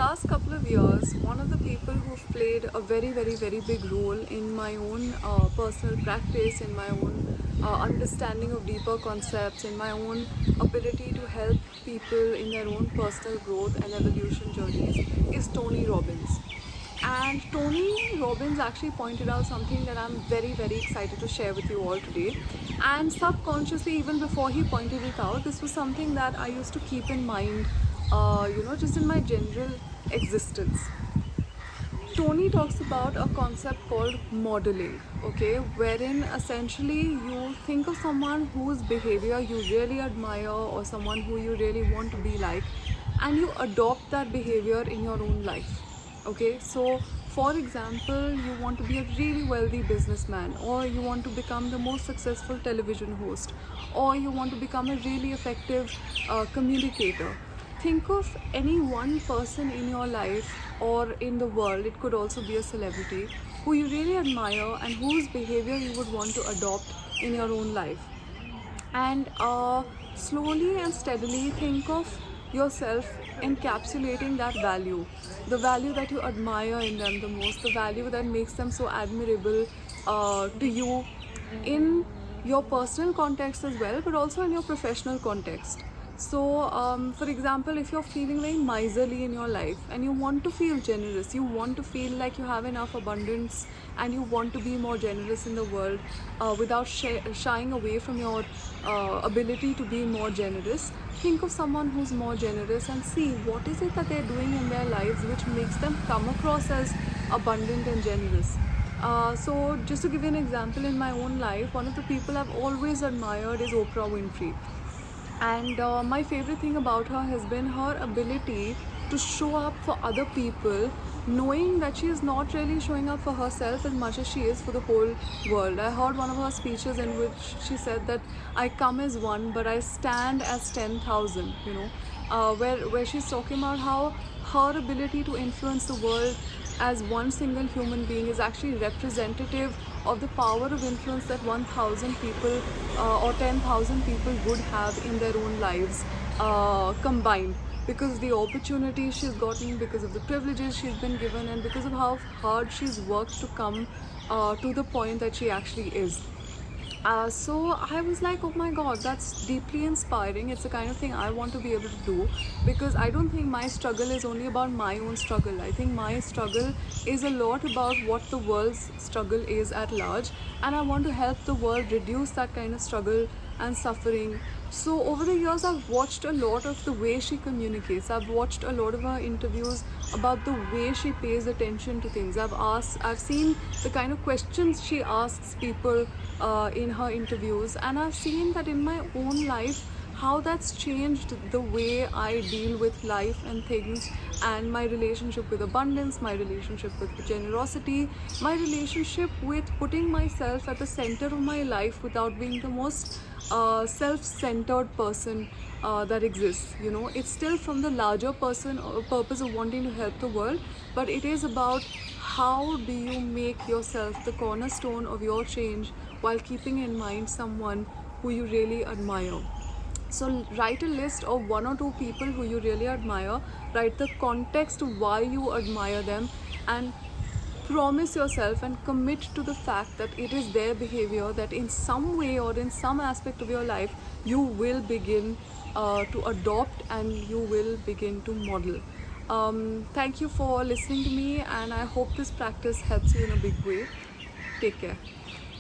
last couple of years, one of the people who've played a very big role in my own personal practice, in my own understanding of deeper concepts, in my own ability to help people in their own personal growth and evolution journeys is Tony Robbins. And Tony Robbins actually pointed out something that I'm very excited to share with you all today. And subconsciously, even before he pointed it out, this was something that I used to keep in mind, just in my general existence. Tony talks about a concept called modeling, okay, wherein essentially you think of someone whose behavior you really admire or someone who you really want to be like, and you adopt that behavior in your own life. Okay, so for example, you want to be a really wealthy businessman, or you want to become the most successful television host, or you want to become a really effective communicator. Think of any one person in your life or in the world, it could also be a celebrity, who you really admire and whose behavior you would want to adopt in your own life. And slowly and steadily think of yourself encapsulating that value, the value that you admire in them the most, the value that makes them so admirable to you in your personal context as well, but also in your professional context. So, for example, if you're feeling very miserly in your life and you want to feel generous, you want to feel like you have enough abundance and you want to be more generous in the world without shying away from your ability to be more generous, think of someone who's more generous and see what is it that they're doing in their lives which makes them come across as abundant and generous. So just to give you an example, in my own life, one of the people I've always admired is Oprah Winfrey. And my favorite thing about her has been her ability to show up for other people, knowing that she is not really showing up for herself as much as she is for the whole world. I heard one of her speeches in which she said that I come as one, but I stand as 10,000, where she's talking about how her ability to influence the world as one single human being is actually representative of the power of influence that 1,000 people or 10,000 people would have in their own lives combined, because of the opportunities she's gotten, because of the privileges she's been given, and because of how hard she's worked to come to the point that she actually is. So I was like, oh my god, that's deeply inspiring. It's the kind of thing I want to be able to do, because I don't think my struggle is only about my own struggle. I think my struggle is a lot about what the world's struggle is at large, and I want to help the world reduce that kind of struggle and suffering. So over the years, I've watched a lot of the way she communicates. I've watched a lot of her interviews about the way she pays attention to things. I've seen the kind of questions she asks people in her interviews, and I've seen that in my own life, how that's changed the way I deal with life and things, and my relationship with abundance, my relationship with generosity, my relationship with putting myself at the center of my life without being the most self-centered person that exists. It's still from the larger purpose of wanting to help the world, but it is about how do you make yourself the cornerstone of your change while keeping in mind someone who you really admire. So write a list of one or two people who you really admire, write the context of why you admire them, and promise yourself and commit to the fact that it is their behavior that in some way or in some aspect of your life you will begin to adopt and you will begin to model. Thank you for listening to me, and I hope this practice helps you in a big way. Take care.